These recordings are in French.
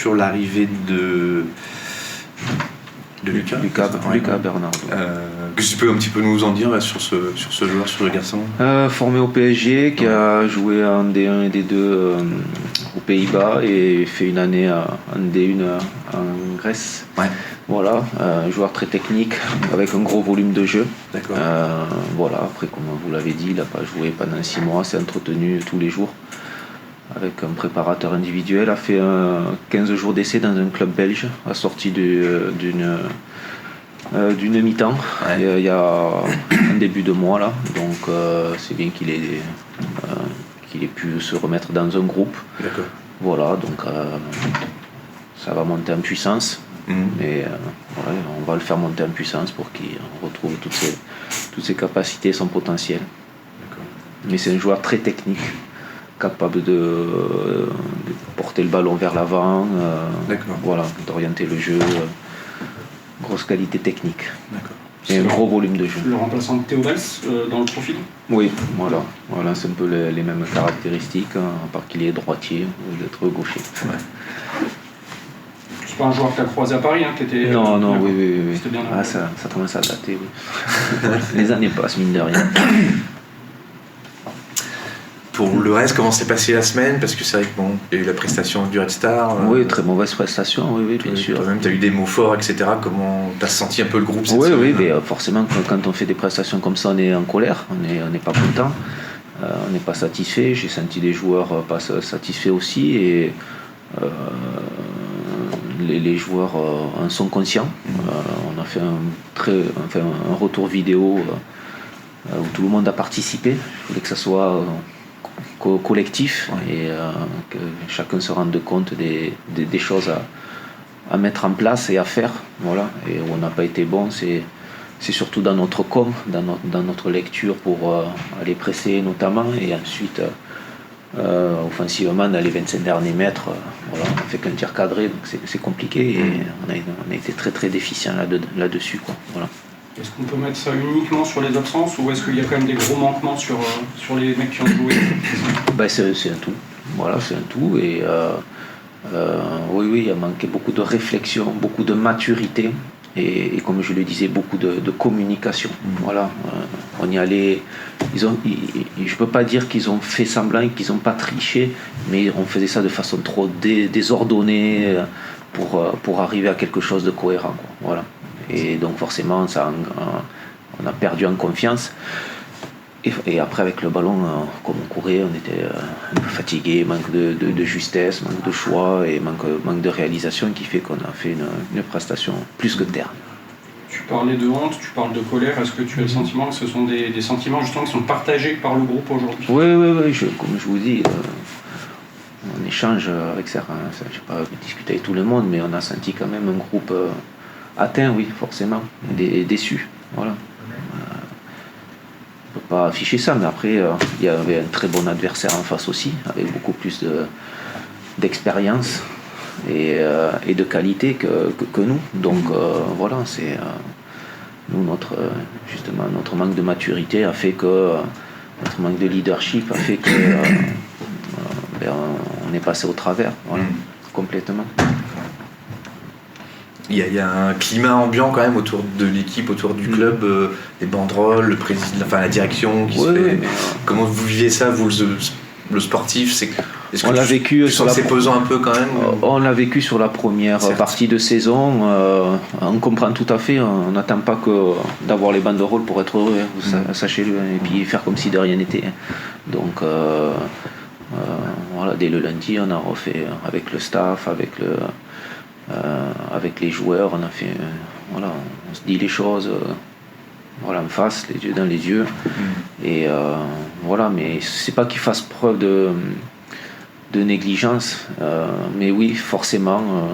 sur l'arrivée de Lucas Bernard. Qu'est-ce que tu peux un petit peu nous en dire là, sur ce joueur, sur le garçon formé au PSG, qui a joué en D1 et D2 aux Pays-Bas et fait une année en D1 en Grèce. Ouais. Voilà, joueur très technique avec un gros volume de jeu. D'accord. Voilà, après comme vous l'avez dit, il n'a pas joué pendant 6 mois, s'est entretenu tous les jours avec un préparateur individuel, a fait 15 jours d'essai dans un club belge, assorti d'une mi-temps, il y a un début de mois là, donc c'est bien qu'il ait pu se remettre dans un groupe. D'accord. Voilà, donc ça va monter en puissance, et on va le faire monter en puissance pour qu'il retrouve toutes ses capacités, son potentiel. D'accord. Mais c'est un joueur très technique, capable de porter le ballon vers l'avant, voilà, d'orienter le jeu, grosse qualité technique. D'accord. Et un gros volume de jeu. Le remplaçant de Théo Valls dans le profil. Oui, voilà, c'est un peu les mêmes caractéristiques, à part qu'il est droitier ou d'être gaucher. Ouais. C'est pas un joueur que tu as croisé à Paris, qui était. Non, oui. C'était bien. Ça commence à dater, oui. Les années passent, mine de rien. Pour le reste, comment s'est passée la semaine? Parce que c'est vrai qu'il y a eu la prestation du Red Star. Oui, très mauvaise prestation, oui, bien sûr. Toi-même, tu as eu des mots forts, etc. Comment tu as senti un peu le groupe cette semaine? Oui, mais forcément, quand on fait des prestations comme ça, on est en colère, on n'est pas content, on n'est pas satisfait. J'ai senti des joueurs pas satisfaits aussi, et les joueurs en sont conscients. On a fait un retour vidéo où tout le monde a participé. Je voulais que ça soit collectif, et que chacun se rende compte des choses à mettre en place et à faire. Voilà. Et où on n'a pas été bon, c'est surtout dans notre com, dans notre lecture pour aller presser notamment, et ensuite offensivement dans les 25 derniers mètres, voilà, on fait qu'un tir cadré, donc c'est compliqué, et on a été très très déficient là-dessus, quoi. Voilà. Est-ce qu'on peut mettre ça uniquement sur les absences, ou est-ce qu'il y a quand même des gros manquements sur les mecs qui ont joué? C'est un tout. Voilà, c'est un tout. Et oui, il a manqué beaucoup de réflexion, beaucoup de maturité, et comme je le disais, beaucoup de communication. Voilà, on y allait. Je ne peux pas dire qu'ils ont fait semblant et qu'ils n'ont pas triché, mais on faisait ça de façon trop désordonnée pour arriver à quelque chose de cohérent, quoi. Voilà. Et donc forcément, on a perdu en confiance. Et après, avec le ballon, comme on courait, on était un peu fatigué, manque de justesse, manque de choix et manque de réalisation, qui fait qu'on a fait une prestation plus que terne. Tu parlais de honte, tu parles de colère. Est-ce que tu as le sentiment que ce sont des sentiments justement qui sont partagés par le groupe aujourd'hui? Oui, comme je vous dis, on échange avec certains. Je n'ai pas discuté avec tout le monde, mais on a senti quand même un groupe atteint, oui, forcément, déçu. Voilà. On ne peut pas afficher ça, mais après, il y avait un très bon adversaire en face aussi, avec beaucoup plus d'expérience et de qualité que nous. Donc voilà, c'est nous, notre manque de maturité a fait que, notre manque de leadership a fait que on est passé au travers, voilà, complètement. Il y a un climat ambiant quand même autour de l'équipe, autour du club, les banderoles, le président, la direction qui se fait. Comment vous vivez ça, vous, le sportif? On l'a vécu c'est pesant un peu quand même. On l'a vécu sur la première partie de saison. On comprend tout à fait. On n'attend pas d'avoir les banderoles pour être heureux, sachez-le, et puis faire comme si de rien n'était. Donc voilà, dès le lundi, on a refait avec le staff, avec les joueurs, on a fait, voilà, on se dit les choses en face, les yeux dans les yeux, et voilà, mais c'est pas qu'ils fassent preuve de négligence, mais oui, forcément,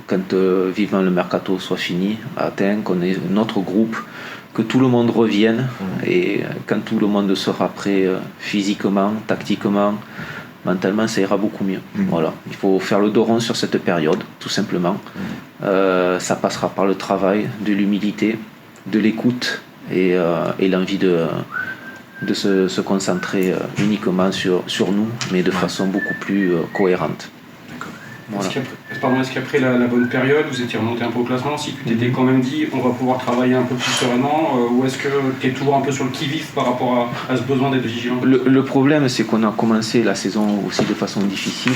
quand vivement le mercato soit fini, atteint, qu'on ait notre groupe, que tout le monde revienne, et quand tout le monde sera prêt physiquement, tactiquement, mentalement, ça ira beaucoup mieux. Voilà. Il faut faire le dos rond sur cette période, tout simplement. Ça passera par le travail, de l'humilité, de l'écoute, et l'envie de se concentrer uniquement sur nous, mais de façon beaucoup plus cohérente. D'accord. Voilà. Est-ce qu'après la bonne période, vous étiez remonté un peu au classement, si tu t'étais quand même dit on va pouvoir travailler un peu plus sereinement, ou est-ce que tu es toujours un peu sur le qui-vive par rapport à ce besoin d'être vigilant? Le problème, c'est qu'on a commencé la saison aussi de façon difficile.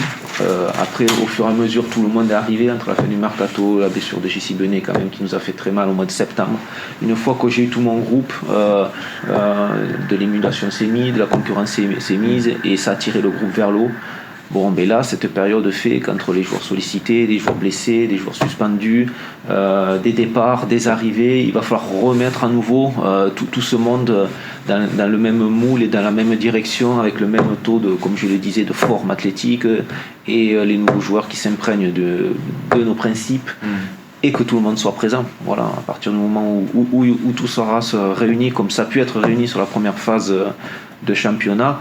Après, au fur et à mesure, tout le monde est arrivé entre la fin du mercato, la blessure de J.C. Benet quand même qui nous a fait très mal au mois de septembre. Une fois que j'ai eu tout mon groupe, de l'émulation s'est mise, de la concurrence s'est mise et ça a tiré le groupe vers l'eau. Bon, mais là, cette période fait qu'entre les joueurs sollicités, les joueurs blessés, les joueurs suspendus, des départs, des arrivées, il va falloir remettre à nouveau tout ce monde dans le même moule et dans la même direction, avec le même taux de, comme je le disais, de forme athlétique et les nouveaux joueurs qui s'imprègnent de nos principes. Et que tout le monde soit présent. Voilà, à partir du moment où tout sera réuni, comme ça a pu être réuni sur la première phase de championnat,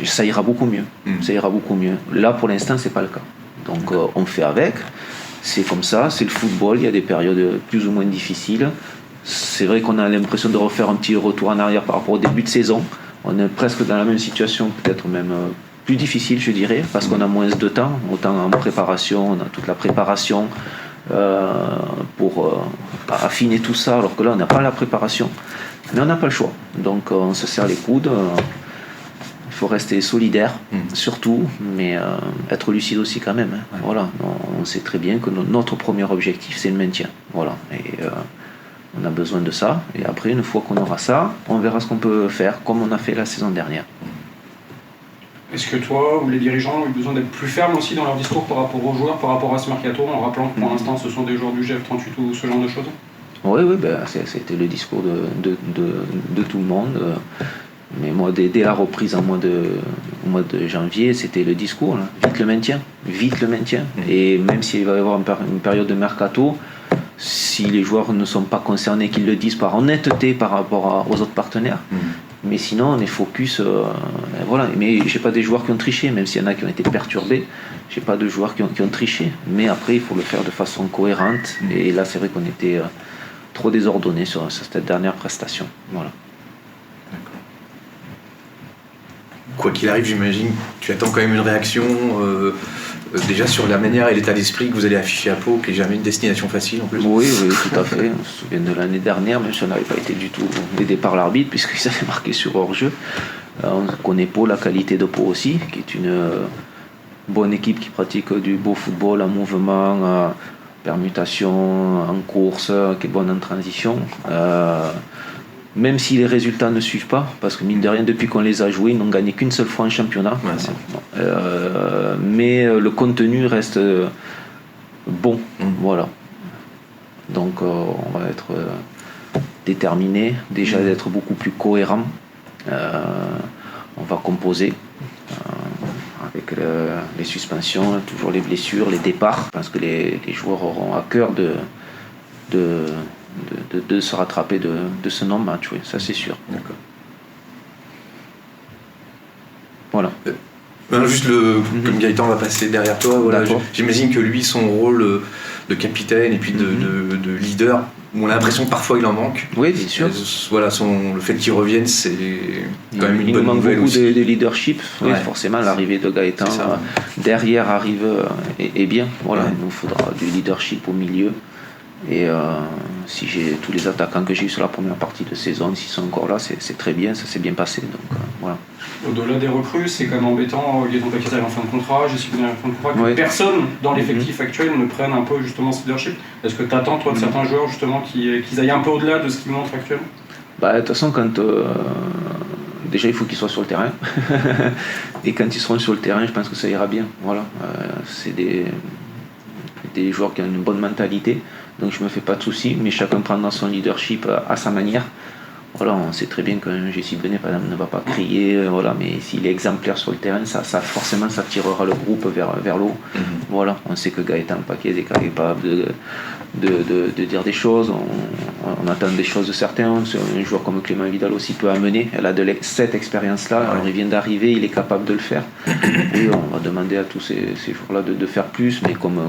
ça ira beaucoup mieux. Ça ira beaucoup mieux. Là, pour l'instant, c'est pas le cas. Donc, on fait avec. C'est comme ça, c'est le football. Il y a des périodes plus ou moins difficiles. C'est vrai qu'on a l'impression de refaire un petit retour en arrière par rapport au début de saison. On est presque dans la même situation, peut-être même plus difficile, je dirais, parce qu'on a moins de temps. Autant en préparation, on a toute la préparation pour affiner tout ça, alors que là, on n'a pas la préparation. Mais on n'a pas le choix. Donc, on se serre les coudes. Il faut rester solidaire, surtout, mais être lucide aussi quand même. Hein. Voilà, on sait très bien que notre premier objectif, c'est le maintien. Voilà. Et on a besoin de ça. Et après, une fois qu'on aura ça, on verra ce qu'on peut faire, comme on a fait la saison dernière. Est-ce que toi ou les dirigeants ont eu besoin d'être plus fermes aussi dans leur discours par rapport aux joueurs, par rapport à ce mercato, en rappelant que pour l'instant ce sont des joueurs du GF38 ou ce genre de choses? Oui, ben, c'était le discours de tout le monde. Mais moi, dès la reprise au mois de janvier, c'était le discours. Là. Vite le maintien. Et même s'il va y avoir une période de mercato, si les joueurs ne sont pas concernés, qu'ils le disent par honnêteté par rapport aux autres partenaires. Mais sinon, on est focus. Voilà. Mais j'ai pas des joueurs qui ont triché, même s'il y en a qui ont été perturbés. J'ai pas de joueurs qui ont triché. Mais après, il faut le faire de façon cohérente. Et là, c'est vrai qu'on était trop désordonnés sur cette dernière prestation. Voilà. D'accord. Quoi qu'il arrive, j'imagine, tu attends quand même une réaction déjà sur la manière et l'état d'esprit que vous allez afficher à Pau, qui n'est jamais une destination facile en plus. Oui, tout à fait. On se souvient de l'année dernière, même si on n'avait pas été du tout aidé par l'arbitre, puisqu'il avait marqué sur hors-jeu. On connaît Pau, la qualité de Pau aussi, qui est une bonne équipe qui pratique du beau football en mouvement, permutation, en course, qui est bonne en transition. Même si les résultats ne suivent pas, parce que mine de rien, depuis qu'on les a joués, ils n'ont gagné qu'une seule fois en championnat. Ouais, mais le contenu reste bon. Voilà. Donc on va être déterminé, déjà d'être beaucoup plus cohérent. On va composer avec les suspensions, toujours les blessures, les départs, parce que les joueurs auront à cœur de se rattraper de ce non-match, oui, ça c'est sûr. D'accord. Voilà. Juste comme Gaëtan va passer derrière toi, voilà, j'imagine que lui, son rôle de capitaine et puis de leader, on a l'impression que parfois il en manque. Oui, bien sûr. Voilà, le fait qu'il revienne, c'est quand même une bonne nouvelle aussi. Il manque beaucoup de leadership, oui, forcément, l'arrivée de Gaëtan derrière arrive et bien. Voilà, il nous faudra du leadership au milieu. Et si j'ai tous les attaquants que j'ai eu sur la première partie de saison, s'ils sont encore là, c'est très bien, ça s'est bien passé. Donc voilà. Au-delà des recrues, c'est quand même embêtant, Gaëtan Paquet arrive en fin de contrat, J.C. Benet en fin de contrat, que personne dans l'effectif actuel ne prenne un peu justement ce leadership. Est-ce que tu attends toi de certains joueurs justement qu'ils aillent un peu au-delà de ce qu'ils montrent actuellement? De toute façon, quand déjà il faut qu'ils soient sur le terrain. Et quand ils seront sur le terrain, je pense que ça ira bien. Voilà. C'est des joueurs qui ont une bonne mentalité. Donc je me fais pas de soucis, mais chacun prendra son leadership à sa manière. Voilà, on sait très bien que J.C. Benet par exemple ne va pas crier, voilà, mais s'il est exemplaire sur le terrain, ça forcément ça tirera le groupe vers l'eau. Voilà, on sait que Gaëtan Paquet est capable de dire des choses, on attend des choses de certains. Un joueur comme Clément Vidal aussi peut amener, elle a cette expérience-là, alors il vient d'arriver, il est capable de le faire. Et on va demander à tous ces joueurs-là de faire plus, mais comme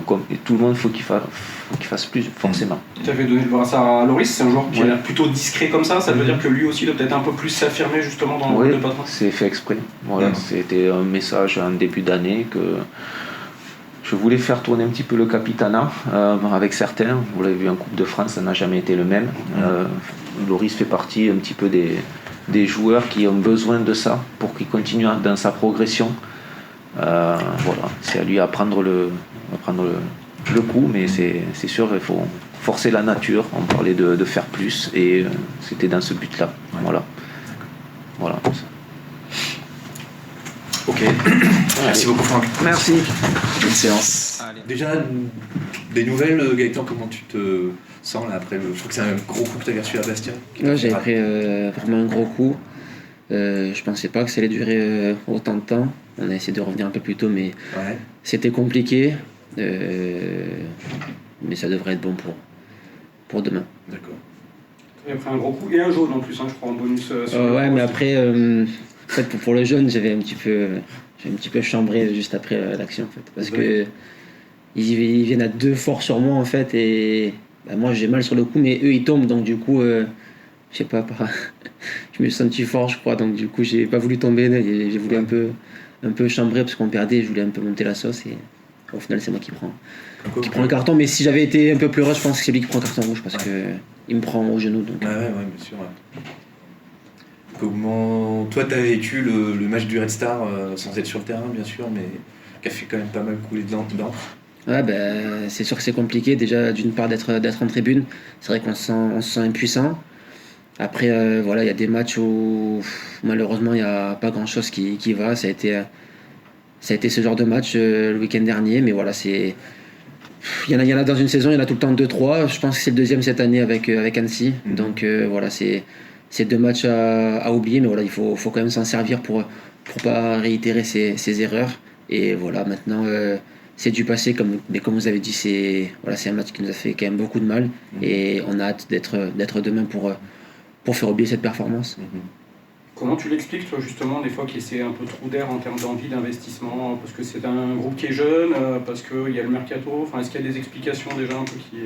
tout le monde, il faut qu'il fasse plus, forcément. Tu avais donné le brassard à Loris, c'est un joueur qui est plutôt discret comme ça veut dire que lui aussi doit peut-être un peu plus s'affirmer justement dans le rôle de patron. C'est fait exprès. Voilà, c'était un message en début d'année que Je voulais faire tourner un petit peu le Capitana avec certains. Vous l'avez vu en Coupe de France, ça n'a jamais été le même. Loris fait partie un petit peu des joueurs qui ont besoin de ça pour qu'il continue dans sa progression. Voilà, c'est à lui à prendre le coup, mais c'est sûr, il faut forcer la nature. On parlait de faire plus et c'était dans ce but-là. Voilà. Ok, merci beaucoup Franck. Merci. Bonne séance. Allez. Déjà, des nouvelles, Gaëtan, comment tu te sens là après je crois que c'est un gros coup que tu as reçu à Bastia. Ouais, j'avais pris vraiment un gros coup. Je pensais pas que ça allait durer autant de temps. On a essayé de revenir un peu plus tôt, mais c'était compliqué. Mais ça devrait être bon pour demain. D'accord. Tu as pris un gros coup et un jaune en plus, je crois, en bonus. Ouais, mais après, en fait, pour le jaune, j'avais un petit peu chambré juste après l'action, en fait, parce que ils viennent à deux forts sur moi, en fait, et moi j'ai mal sur le coup, mais eux ils tombent, donc du coup, je sais pas, je me suis senti fort, je crois, donc du coup j'ai pas voulu tomber, j'ai voulu un peu chambrer parce qu'on perdait, je voulais un peu monter la sauce, et au final c'est moi qui prend le carton, mais si j'avais été un peu plus heureux, je pense que c'est lui qui prend le carton rouge, parce que il me prend au genou. Donc, ouais, bien sûr. Ouais. Comment toi t'as vécu le match du Red Star sans être sur le terrain bien sûr, mais qui a fait quand même pas mal couler de l'encre. Ouais, c'est sûr que c'est compliqué déjà d'une part d'être en tribune. C'est vrai qu'on se sent impuissant. Après il y a des matchs où malheureusement il n'y a pas grand chose qui va. Ça a été ce genre de match le week-end dernier, mais voilà, il y en a dans une saison, il y en a tout le temps 2-3. Je pense que c'est le deuxième cette année avec Annecy. Donc voilà, c'est deux matchs à oublier, mais voilà, il faut quand même s'en servir pour pas réitérer ces erreurs. Et voilà, maintenant c'est du passé, comme vous avez dit, c'est un match qui nous a fait quand même beaucoup de mal, et on a hâte d'être demain pour faire oublier cette performance. Comment tu l'expliques, toi, justement, des fois qu'il y ait un peu trop d'air en termes d'envie d'investissement, parce que c'est un groupe qui est jeune, parce qu'il y a le mercato, est-ce qu'il y a des explications déjà un peu qui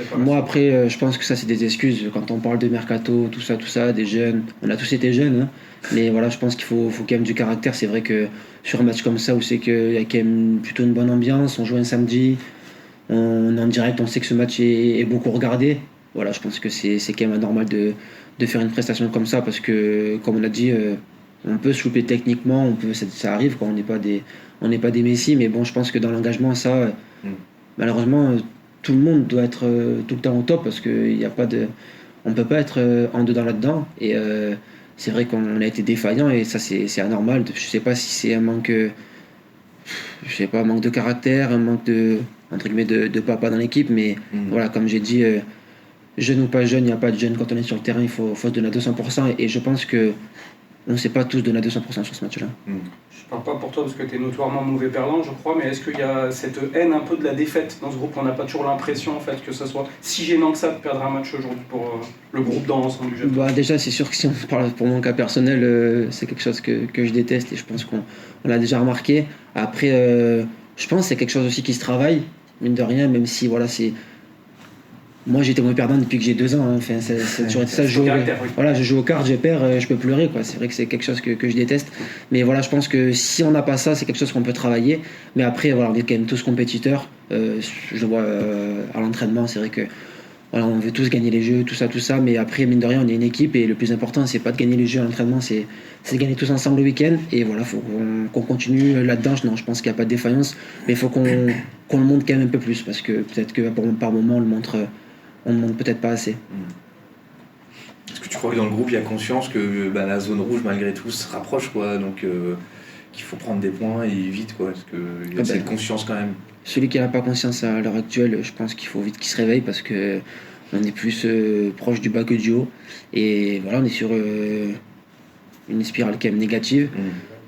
apparaissent? Moi, après, je pense que ça, c'est des excuses. Quand on parle de mercato, tout ça, des jeunes, on a tous été jeunes, hein, mais voilà, je pense qu'il faut quand même du caractère. C'est vrai que sur un match comme ça, où c'est qu'il y a quand même plutôt une bonne ambiance, on joue un samedi, on est en direct, on sait que ce match est beaucoup regardé. Voilà, je pense que c'est quand même anormal de faire une prestation comme ça, parce que, comme on a dit, on peut se louper techniquement, ça arrive, quoi. On n'est pas des Messi, mais bon, je pense que dans l'engagement, ça, malheureusement, tout le monde doit être tout le temps au top, parce qu'on ne peut pas être en dedans là-dedans, et c'est vrai qu'on a été défaillant, et ça c'est anormal. Je sais pas si c'est un manque de caractère, un manque entre guillemets de papa dans l'équipe, mais voilà, comme j'ai dit, jeune ou pas jeune, il n'y a pas de jeune. Quand on est sur le terrain, il faut se donner à 200%, et je pense que on ne s'est pas tous donné à 200% sur ce match-là. Je parle pas pour toi parce que tu es notoirement mauvais perdant, je crois, mais est-ce qu'il y a cette haine un peu de la défaite dans ce groupe? On n'a pas toujours l'impression, en fait, que ça soit si gênant que ça de perdre un match aujourd'hui pour le groupe dans l'ensemble du jeu. Déjà, c'est sûr que si on parle pour mon cas personnel, c'est quelque chose que je déteste, et je pense qu'on l'a déjà remarqué. Après, je pense que c'est quelque chose aussi qui se travaille, mine de rien, même si voilà, c'est... Moi, j'ai été mauvais perdant depuis que j'ai 2 ans. Hein. Enfin, c'est toujours été ça. Je joue aux cartes, j'ai perds, je peux pleurer, quoi. C'est vrai que c'est quelque chose que je déteste. Mais voilà, je pense que si on n'a pas ça, c'est quelque chose qu'on peut travailler. Mais après, voilà, on est quand même tous compétiteurs. Je le vois à l'entraînement, c'est vrai que voilà, on veut tous gagner les jeux, tout ça. Mais après, mine de rien, on est une équipe, et le plus important, c'est pas de gagner les jeux à l'entraînement, c'est de gagner tous ensemble le week-end. Et voilà, faut qu'on continue là-dedans. Non, je pense qu'il n'y a pas de défaillance, mais il faut qu'on le montre quand même un peu plus, parce que peut-être que par moment, on ne montre peut-être pas assez. Est-ce que tu crois que dans le groupe, il y a conscience que la zone rouge, malgré tout, se rapproche, quoi, donc qu'il faut prendre des points et vite, quoi? Est-ce qu'il y a cette conscience quand même? Celui qui n'a pas conscience à l'heure actuelle, je pense qu'il faut vite qu'il se réveille, parce que on est plus proche du bas que du haut. Et voilà, on est sur une spirale quand même négative.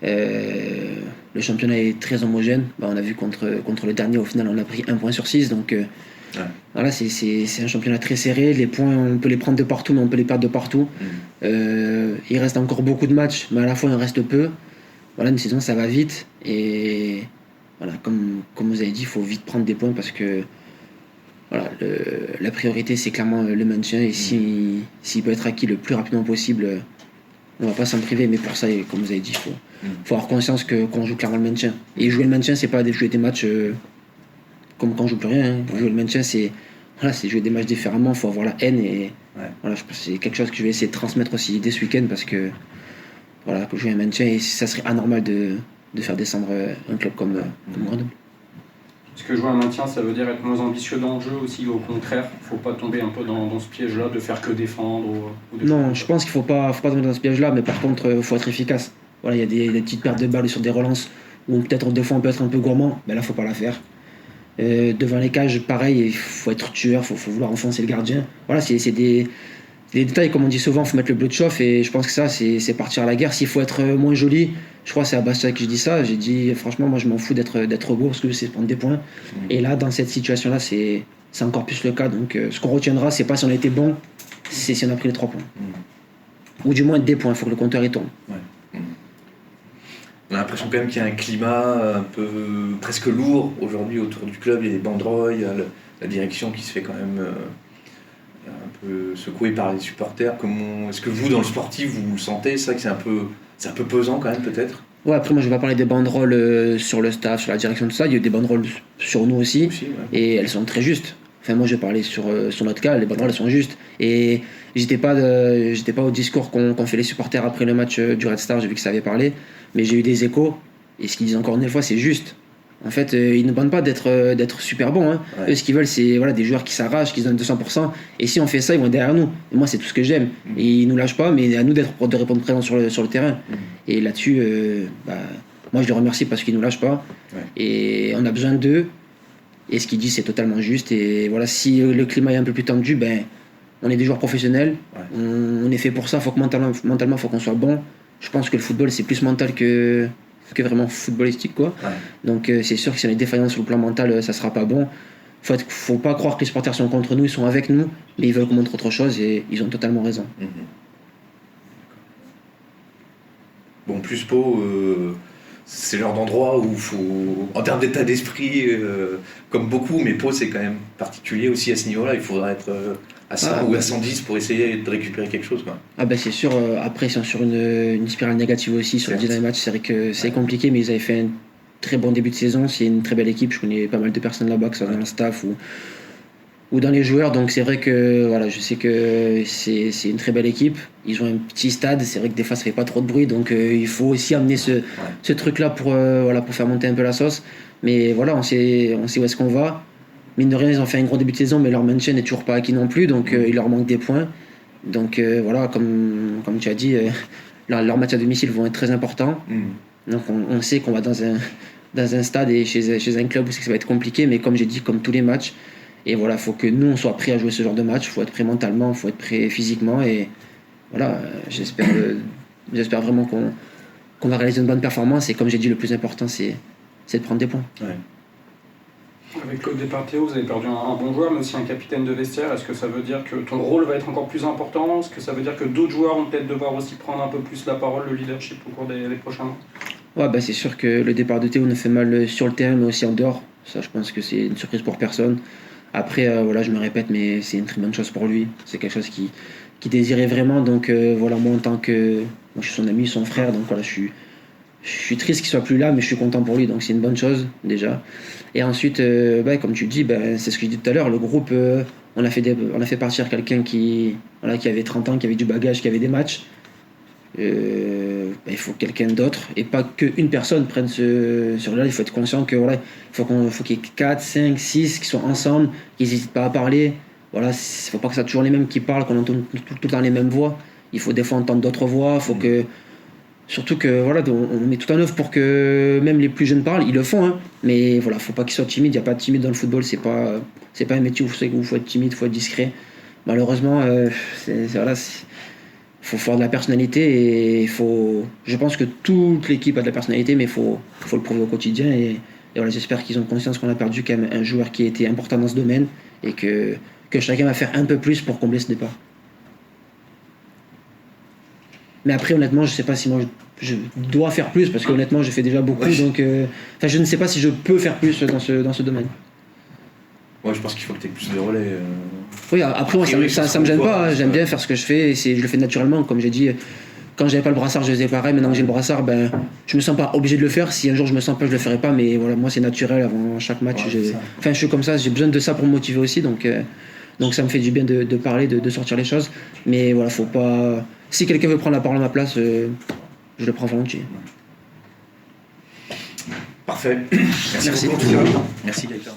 Le championnat est très homogène. On a vu contre le dernier, au final, on a pris 1 point sur 6, donc... Voilà, c'est un championnat très serré. Les points, on peut les prendre de partout, mais on peut les perdre de partout. Il reste encore beaucoup de matchs, mais à la fois il en reste peu. Voilà, une saison, ça va vite, et voilà, comme vous avez dit, il faut vite prendre des points, parce que voilà, la priorité, c'est clairement le maintien, et s'il peut être acquis le plus rapidement possible, on va pas s'en priver. Mais pour ça, comme vous avez dit, il faut avoir conscience qu'on joue clairement le maintien. Et jouer le maintien, c'est pas jouer des matchs comme quand on joue plus rien. Pour jouer le maintien, c'est jouer des matchs différemment, il faut avoir la haine. Et voilà, je pense que c'est quelque chose que je vais essayer de transmettre aussi dès ce week-end parce que voilà, pour jouer un maintien, et ça serait anormal de faire descendre un club comme Grenoble. Est-ce que jouer un maintien, ça veut dire être moins ambitieux dans le jeu aussi, au contraire? Il ne faut pas tomber un peu dans ce piège-là de faire que défendre Non, je pense qu'il ne faut pas tomber dans ce piège-là, mais par contre, il faut être efficace. Voilà, il y a des petites pertes de balles sur des relances où peut-être des fois on peut être un peu gourmand, mais là, il ne faut pas la faire. Devant les cages, pareil, il faut être tueur, il faut vouloir enfoncer le gardien. Voilà, c'est des détails, comme on dit souvent, il faut mettre le bleu de chauffe, et je pense que ça, c'est partir à la guerre. S'il faut être moins joli, je crois que c'est à Bastia que je dis ça, j'ai dit franchement, moi je m'en fous d'être beau parce que c'est prendre des points. Et là, dans cette situation-là, c'est encore plus le cas. Donc ce qu'on retiendra, c'est pas si on a été bon, c'est si on a pris les 3 points. Ou du moins des points, il faut que le compteur y tourne. On a l'impression quand même qu'il y a un climat un peu presque lourd aujourd'hui autour du club. Il y a des banderoles, il y a la direction qui se fait quand même un peu secouée par les supporters. Est-ce que vous, dans le sportif, vous le sentez ça, que c'est un peu pesant quand même peut-être? Ouais, après moi je vais pas parler des banderoles sur le staff, sur la direction, tout ça. Il y a eu des banderoles sur nous aussi et elles sont très justes. Enfin moi je vais parler sur notre cas, les banderoles elles sont justes. Et j'étais pas au discours qu'ont fait les supporters après le match du Red Star, j'ai vu que ça avait parlé. Mais j'ai eu des échos, et ce qu'ils disent encore une fois, c'est juste. En fait, ils ne demandent pas d'être super bons. Hein. Eux, ce qu'ils veulent, c'est des joueurs qui s'arrachent, qui se donnent 200%. Et si on fait ça, ils vont être derrière nous. Et moi, c'est tout ce que j'aime. Et ils ne nous lâchent pas, mais à nous de répondre présent sur le terrain. Et là-dessus, moi, je les remercie parce qu'ils ne nous lâchent pas. Et on a besoin d'eux. Et ce qu'ils disent, c'est totalement juste. Et voilà, si le climat est un peu plus tendu, on est des joueurs professionnels. On est fait pour ça. Faut que mentalement, il faut qu'on soit bon. Je pense que le football, c'est plus mental que vraiment footballistique, quoi. Donc c'est sûr que si on est défaillant sur le plan mental, ça sera pas bon. Faut pas croire que les supporters sont contre nous, ils sont avec nous, mais ils veulent qu'on montre autre chose et ils ont totalement raison. Bon, plus Pau, c'est le genre d'endroit où il faut, en termes d'état d'esprit, comme beaucoup, mais Pau c'est quand même particulier aussi à ce niveau-là, il faudra être à 100 ou à 110 pour essayer de récupérer quelque chose, quoi. C'est sûr, après ils sont sur une spirale négative aussi sur les derniers matchs, c'est vrai que c'est compliqué, mais ils avaient fait un très bon début de saison, c'est une très belle équipe, je connais pas mal de personnes là-bas, que ce soit dans le staff ou dans les joueurs, donc c'est vrai que voilà, je sais que c'est une très belle équipe, ils ont un petit stade, c'est vrai que des fois ça fait pas trop de bruit, donc il faut aussi amener ce truc-là pour faire monter un peu la sauce, mais voilà, on sait où est-ce qu'on va. Mine de rien, ils ont fait un gros début de saison, mais leur maintien n'est toujours pas acquis non plus, donc il leur manque des points. Donc voilà, comme tu as dit, leurs matchs à domicile vont être très importants. Donc on sait qu'on va dans un stade et chez un club où ça va être compliqué, mais comme j'ai dit, comme tous les matchs, et voilà, il faut que nous on soit prêts à jouer ce genre de match, il faut être prêt mentalement, il faut être prêt physiquement, et voilà, j'espère vraiment qu'on va réaliser une bonne performance, et comme j'ai dit, le plus important c'est de prendre des points. Avec le départ Théo, vous avez perdu un bon joueur, mais aussi un capitaine de vestiaire. Est-ce que ça veut dire que ton rôle va être encore plus important? Est-ce que ça veut dire que d'autres joueurs vont peut-être devoir aussi prendre un peu plus la parole, le leadership au cours des prochains mois? C'est sûr que le départ de Théo nous fait mal sur le terrain, mais aussi en dehors. Ça, je pense que c'est une surprise pour personne. Après, je me répète, mais c'est une très bonne chose pour lui. C'est quelque chose qu'il désirait vraiment. Donc moi, en tant que... Moi, je suis son ami, son frère, donc voilà, je suis triste qu'il soit plus là, mais je suis content pour lui, donc c'est une bonne chose déjà. Et ensuite, comme tu dis, c'est ce que je dis tout à l'heure, le groupe, on a fait partir quelqu'un qui avait 30 ans, qui avait du bagage, qui avait des matchs. Il faut quelqu'un d'autre, et pas qu'une personne prenne ce rôle-là. Il faut être conscient que il faut qu'il y ait 4, 5, 6 qui soient ensemble, qu'ils n'hésitent pas à parler. Voilà, il ne faut pas que ce soit toujours les mêmes qui parlent, qu'on entende tout le temps les mêmes voix. Il faut des fois entendre d'autres voix, surtout que on met tout en œuvre pour que même les plus jeunes parlent, ils le font, hein. Mais voilà, faut pas qu'ils soient timides, il n'y a pas de timide dans le football, c'est pas un métier où il faut être timide, il faut être discret. Malheureusement, faut avoir de la personnalité, et je pense que toute l'équipe a de la personnalité, mais il faut le prouver au quotidien, et voilà, j'espère qu'ils ont conscience qu'on a perdu quand même un joueur qui était important dans ce domaine, et que chacun va faire un peu plus pour combler ce départ. Mais après, honnêtement, je ne sais pas si moi je dois faire plus, parce que honnêtement, je fais déjà beaucoup. Donc, je ne sais pas si je peux faire plus dans ce domaine. Ouais, je pense qu'il faut que tu aies plus de relais. Oui, après, moi, ça me gêne pas. J'aime bien faire ce que je fais, et je le fais naturellement. Comme j'ai dit, quand j'avais pas le brassard, je faisais pareil. Maintenant que j'ai le brassard, ben, je me sens pas obligé de le faire. Si un jour je me sens pas, je le ferai pas. Mais voilà, moi c'est naturel avant chaque match. Je suis comme ça, j'ai besoin de ça pour me motiver aussi. Donc ça me fait du bien de parler, de sortir les choses. Mais voilà, faut pas. Si quelqu'un veut prendre la parole à ma place, je le prends volontiers. Parfait. Merci beaucoup. Merci Gaëtan.